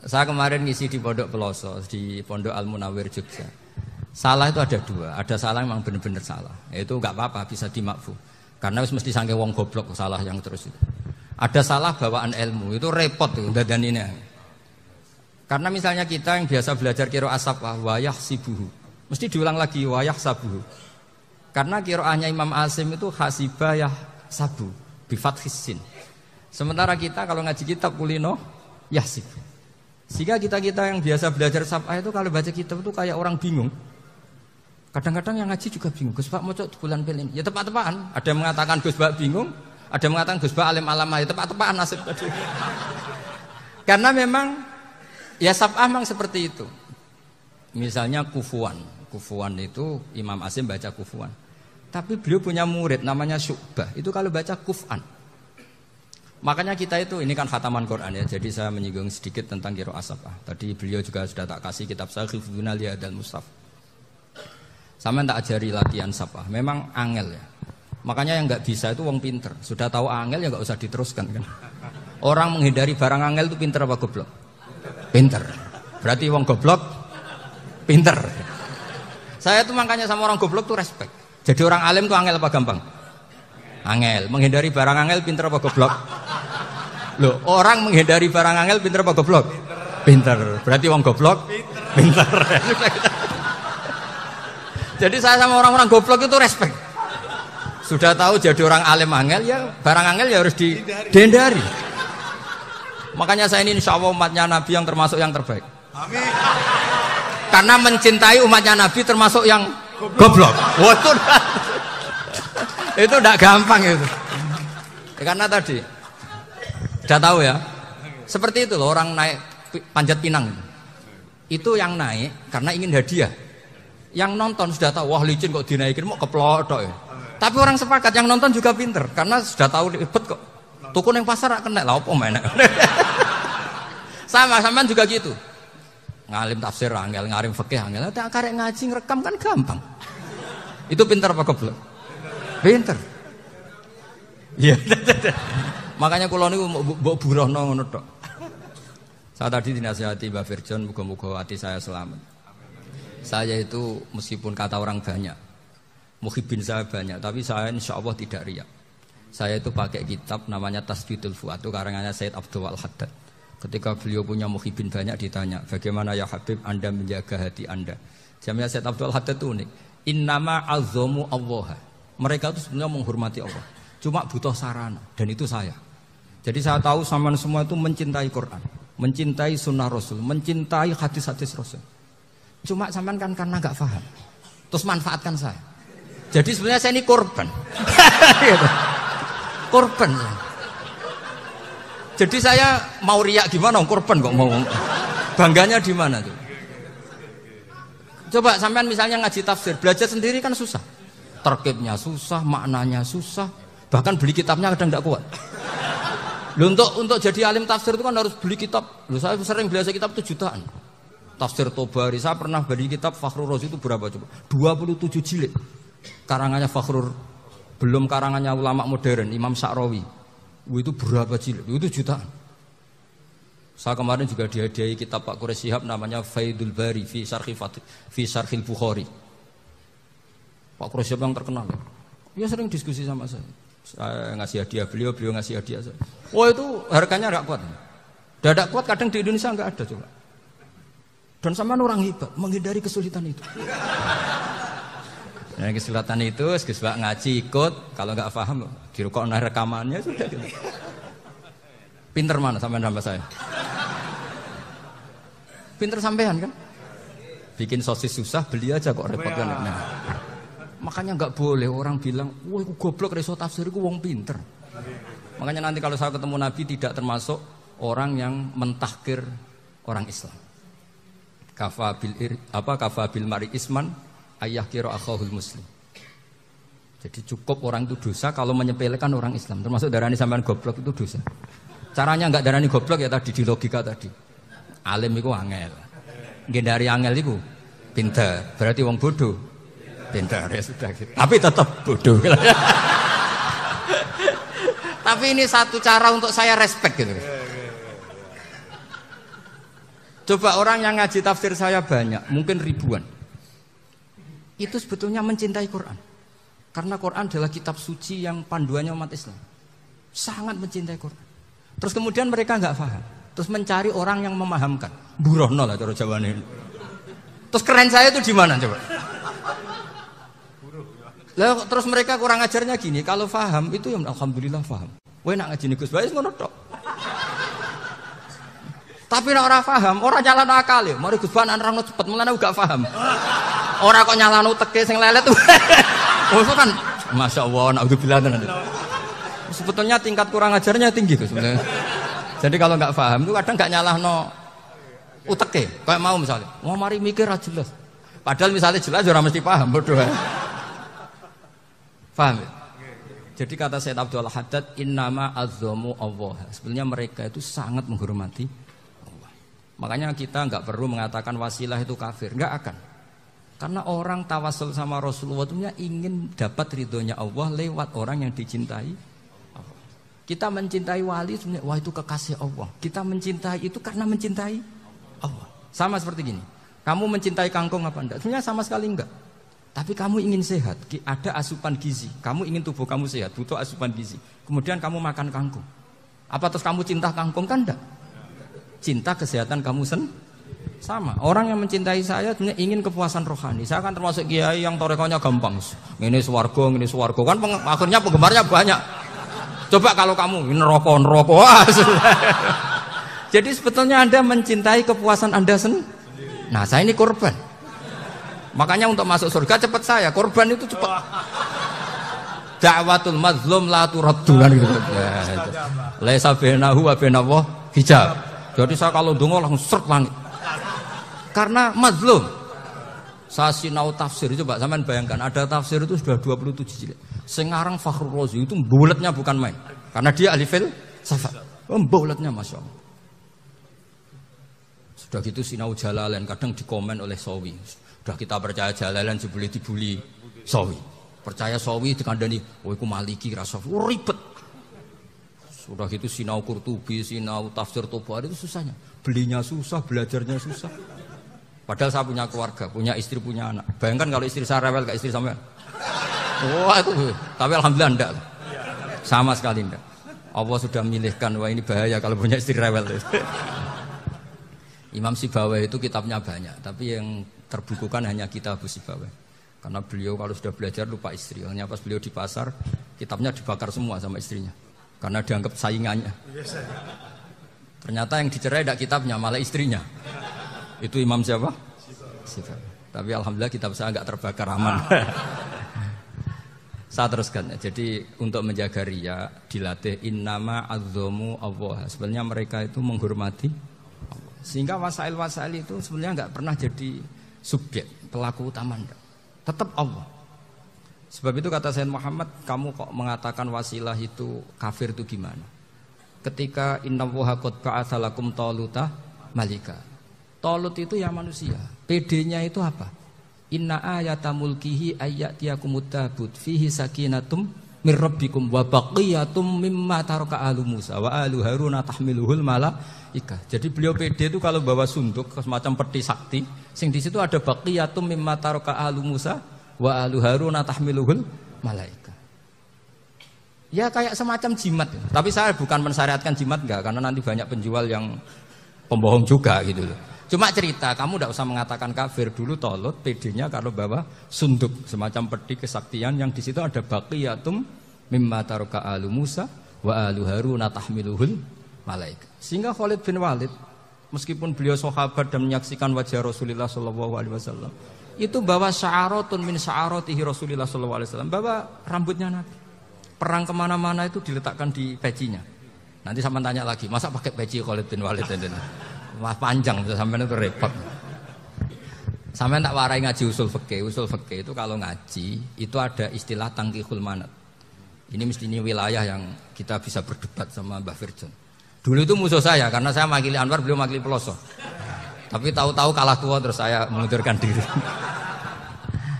Saya kemarin ngisi di Pondok Peloso, di Pondok Al Munawir Jogja. Salah itu ada dua, ada salah memang benar-benar salah. Itu nggak apa-apa, bisa dimakfu. Karena mesti sangke wong goblok salah yang terus itu. Ada salah bawaan ilmu, itu repot tuh dadaninnya. Karena misalnya kita yang biasa belajar qiraah sabah wayah sibuhu, mesti diulang lagi wayah sabuhu. Karena qiraahnya Imam Asim itu hasibah yah sabu bi fathis sin. Sementara kita kalau ngaji kitab kulino yahsib. Sehingga kita-kita yang biasa belajar sabah itu kalau baca kitab itu kayak orang bingung. Kadang-kadang yang ngaji juga bingung. Gus Pak mocok bulan pelin. Ya tepat-tepatan. Ada yang mengatakan Gus Pak bingung, ada yang mengatakan Gus Pak alim alamah. Ya tepat-tepatan nasib tadi. Karena memang ya sabah memang seperti itu. Misalnya kufuan. Kufuan itu Imam Asim baca kufuan. Tapi beliau punya murid namanya Syu'bah. Itu kalau baca kuf'an. Makanya kita itu, ini kan khataman Quran ya. Jadi saya menyinggung sedikit tentang qiraah sabah. Tadi beliau juga sudah tak kasih kitab saya Khifduna Liyadal Mustaf. Sama tak ajari latihan sabah. Memang angel ya. Makanya yang nggak bisa itu wong pinter. Sudah tahu angel ya nggak usah diteruskan kan. Orang menghindari barang angel itu pinter apa goblok? Pinter. Berarti wong goblok pinter. Saya tuh makanya sama orang goblok tuh respect. Jadi orang alim tuh angel apa gampang? Angel. Menghindari barang angel pinter apa goblok? Loh, orang menghindari barang angel pinter apa goblok? Pinter. Berarti wong goblok pinter. Jadi saya sama orang-orang goblok itu respect. Sudah tahu jadi orang alim angel ya barang angel ya harus dihindari. Makanya saya ini insya Allah umatnya Nabi yang termasuk yang terbaik. Amin. Karena mencintai umatnya Nabi termasuk yang goblok. Wah, itu tidak gampang itu. Ya, karena tadi sudah tahu ya. Seperti itu loh orang naik panjat pinang. Itu yang naik karena ingin hadiah. Yang nonton sudah tahu wah licin kok dinaikin mau keplodok ya. Tapi orang sepakat yang nonton juga pinter karena sudah tahu ribet kok. Tuku yang pasar kena lah apa main. Sama juga gitu. Ngalim tafsir angel, ngalim fikih angel. Tak karek ngaji ngerekam kan gampang. Itu pinter apa goblok? Pinter. Iya. Makanya kula niku mbok burohno ngono tok. Saya tadi dinasihati Mbak Firjon muga-muga hati saya selamat. Saya itu meskipun kata orang banyak, muhibin saya banyak, tapi saya insya Allah tidak riak. Saya itu pakai kitab namanya Tasjidul Fuad, itu karangannya Sayyid Abdul Al-Haddad. Ketika beliau punya muhibin banyak ditanya, bagaimana ya Habib Anda menjaga hati Anda? Jamnya Sayyid Abdul Al-Haddad itu unik. Innama azzamu Allah. Mereka itu sebenarnya menghormati Allah. Cuma butuh sarana, dan itu saya. Jadi saya tahu sampean semua itu mencintai Quran, mencintai sunnah Rasul, mencintai hadis-hadis Rasul. Cuma sampean kan karena nggak paham, terus manfaatkan saya. Jadi sebenarnya saya ini korban. Korban. Jadi saya mau riak gimana? Korban kok mau. Bangganya di mana tuh? Coba sampean misalnya ngaji tafsir, belajar sendiri kan susah. Terkibnya susah, maknanya susah. Bahkan beli kitabnya kadang tidak kuat. Loh, untuk jadi alim tafsir itu kan harus beli kitab. Loh, saya sering belajar kitab itu jutaan. Tafsir Tobari, saya pernah beli kitab Fakhrur Razi itu berapa coba? 27 jilid. Karangannya Fakhrur, belum karangannya ulama modern, Imam Sa'rawi. Itu berapa jilid? Itu jutaan. Saya kemarin juga dihadiahi kitab Pak Quraish Shihab namanya Faidul Bari fi Syarhil Bukhari. Pak Quraish Shihab yang terkenal. Ya sering diskusi sama saya. Saya ngasih hadiah beliau ngasih hadiah saya. Oh itu harganya enggak kuat. Dadak kuat kadang di Indonesia enggak ada coba. Dan sama orang hebat menghindari kesulitan itu. Nah, kesulitan itu, Gus Pak ngaji ikut, kalau nggak paham dirukokno rekamannya sudah gitu. Pinter mana sampean nambah saya? Pinter sampean kan? Bikin sosis susah, beli aja kok repot kan. Nah, makanya nggak boleh orang bilang, wah aku goblok reso tafsir, aku wong pinter. Makanya nanti kalau saya ketemu Nabi tidak termasuk orang yang mentahkir orang Islam. Kafabil mari isman ayah kira akhahul muslim. Jadi cukup orang itu dosa kalau menyepelekan orang Islam. Termasuk darani sampean goblok itu dosa. Caranya enggak darani goblok ya tadi di logika tadi. Alim itu angel. Nggih dari angel itu pinter. Berarti wong bodoh. Pinter ya sudah gitu. Tapi tetap bodoh. Tapi ini satu cara untuk saya respect gitu. Coba orang yang ngaji tafsir saya banyak, mungkin ribuan. Itu sebetulnya mencintai Quran. Karena Quran adalah kitab suci yang panduannya umat Islam. Sangat mencintai Quran. Terus kemudian mereka nggak paham. Terus mencari orang yang memahamkan. Burohno lah cara Jawane. Terus keren saya itu di mana coba? Lah terus mereka kurang ajarnya gini, kalau paham itu ya alhamdulillah paham. Kowe nak ngaji Gus Bae ngono tok. Tapi nek ora paham, ora nyalano akal ya. Mari Gus Bae nerangno cepet, mulane gak paham. Ora kok nyalano teke sing lelet. Oh itu kan masyaallah naudzubillah tenan. Sebetulnya tingkat kurang ajarnya tinggi Gus sebenarnya. Jadi kalau nggak paham itu kadang nggak nyalahno uteke. Kayak mau misalnya, mau mari mikir aja jelas. Padahal misalnya jelas orang mesti paham bodoh. Paham ya? Jadi kata Sayyid Abdul Haddad, innama azzamu Allah. Sebenarnya mereka itu sangat menghormati Allah. Makanya kita nggak perlu mengatakan wasilah itu kafir, nggak akan. Karena orang tawasul sama Rasulullah itu ingin dapat ridhonya Allah lewat orang yang dicintai. Kita mencintai wali sebenarnya, wah itu kekasih Allah. Kita mencintai itu karena mencintai Allah. Sama seperti gini, kamu mencintai kangkung apa enggak? Sebenarnya sama sekali enggak. Tapi kamu ingin sehat, ada asupan gizi. Kamu ingin tubuh kamu sehat, butuh asupan gizi. Kemudian kamu makan kangkung. Apa terus kamu cinta kangkung? Kan enggak. Cinta kesehatan kamu sama. Orang yang mencintai saya sebenarnya ingin kepuasan rohani. Saya kan termasuk kiai yang torekonya gampang. Ini swarga, ini swarga. Kan akhirnya penggemarnya banyak. Coba kalau kamu neraka. Wah, jadi sebetulnya Anda mencintai kepuasan Anda sendiri. Nah, saya ini korban. Makanya untuk masuk surga cepat saya. Korban itu cepat. Da'watul mazlum la turaddu gitu. Laisa bainahu wa bainallah hijab. Jadi saya kalau donga langsung seret langit. Karena mazlum. Saya sinau tafsir itu, Pak, sampean bayangkan ada tafsir itu sudah 27 jilid. Sengarang Fakhrul Razi itu bulatnya bukan main. Karena dia ahli filsafat. Bulatnya Masya Allah. Sudah gitu sinau Jalalain kadang dikomen oleh Sawi. Sudah kita percaya Jalalain boleh dibuli Sawi. Percaya Sawi dikandani, oh itu Maliki rasa ribet. Sudah gitu sinau Qurtubi, sinau tafsir Tabari itu susahnya. Belinya susah, belajarnya susah. Padahal saya punya keluarga, punya istri, punya anak. Bayangkan kalau istri saya rewel kayak istri sampean. Wah itu, tapi alhamdulillah enggak. Sama sekali enggak. Allah sudah milihkan, wah ini bahaya kalau punya istri rewel. Imam Sibawai itu kitabnya banyak, tapi yang terbukukan hanya kitab Sibawai. Karena beliau kalau sudah belajar lupa istri. Hanya pas beliau di pasar, kitabnya dibakar semua sama istrinya. Karena dianggap saingannya. Ternyata yang dicerai tidak kitabnya, malah istrinya. Itu Imam siapa? Sibawai. Tapi alhamdulillah kitab saya enggak terbakar, aman. Saya teruskan. Jadi untuk menjaga riya dilatih innama azzamu Allah. Sebenarnya mereka itu menghormati Allah. Sehingga wasail-wasail itu sebenarnya enggak pernah jadi subjek, pelaku utama enggak. Tetap Allah. Sebab itu kata Sayyid Muhammad, kamu kok mengatakan wasilah itu kafir itu gimana? Ketika innallaha qad ba'atsa lakum taluta malika. Talut itu ya manusia. PD-nya itu apa? Inna ayata mulkihi ayyatiyakumut tabut fihi sakinatum mir rabbikum wa baqiyatum mimma taraka alu Musa wa alu Haruna tahmiluhul malaika. Jadi beliau PD itu kalau bawa sunduk semacam peti sakti, sing di situ ada baqiyatum mimma taraka alu Musa wa alu Haruna tahmiluhul malaika. Ya kayak semacam jimat. Tapi saya bukan mensyariatkan jimat enggak, karena nanti banyak penjual yang pembohong juga gitu loh. Cuma cerita, kamu tidak usah mengatakan kafir. Dulu Tolut PD-nya kalau bawa sunduk semacam peti kesaktian yang di situ ada baqiyatum mimma taraka alu Musa wa alu Haruna tahmiluhul malaika. Sehingga Khalid bin Walid meskipun beliau sahabat dan menyaksikan wajah Rasulullah sallallahu alaihi wasallam, itu bawa sya'aratun min sya'aratihi Rasulullah sallallahu alaihi wasallam, bawa rambutnya Nabi. Perang kemana-mana itu diletakkan di pecinya. Nanti sama tanya lagi, masa pakai peci Khalid bin Walid ini? Wah panjang, sampai itu repot. Sampai tak warai ngaji usul fikih. Usul fikih itu kalau ngaji itu ada istilah tangkihul manat. Ini mestinya wilayah yang kita bisa berdebat sama Mbah Firjon. Dulu itu musuh saya karena saya makili Anwar, beliau makili Peloso. Tapi tahu-tahu kalah tua terus saya mengundurkan diri.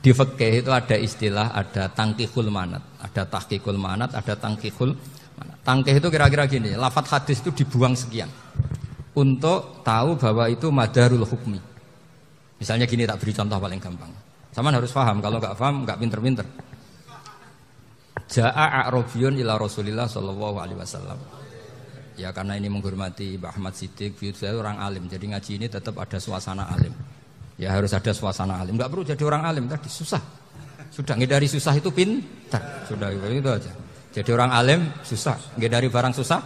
Di fikih itu ada istilah, ada tangkihul manat, ada tahqiqul manat, ada tangkihul manat. Tangkih itu kira-kira gini, lafadz hadis itu dibuang sekian. untuk tahu bahwa itu madarul hukmi. Misalnya gini, tak beri contoh paling gampang. Saman harus paham, kalau nggak paham nggak pinter-pinter. Ja'a a'rabiyun ila Rasulillah sallallahu alaihi wasallam. Ya karena ini menghormati Mbah Ahmad Siddiq, saya orang alim, jadi ngaji ini tetap ada suasana alim. Ya harus ada suasana alim. Nggak perlu jadi orang alim tadi, susah. Sudah ngedari susah itu pintar. Sudah itu aja. Jadi orang alim susah, ngedari barang susah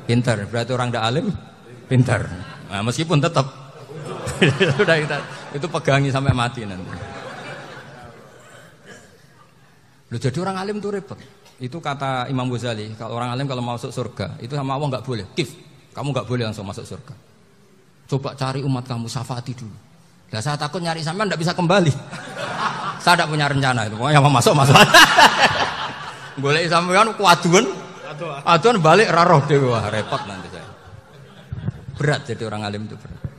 pintar. Berarti orang tidak alim pintar. Nah, meskipun tetap sudah itu pegangi sampai mati nanti. Loh, jadi orang alim itu repot. Itu kata Imam Ghazali, kalau orang alim kalau mau masuk surga, itu sama Allah nggak boleh. Kif, kamu nggak boleh langsung masuk surga. Coba cari umat kamu, syafaati dulu. Nah, saya takut nyari sampean nggak bisa kembali. Saya tidak punya rencana itu. Pokoknya mau masuk. Golek sampean kuaduan. Aduan balik raroh dewa, repot nanti saya. Berat jadi orang alim itu berat.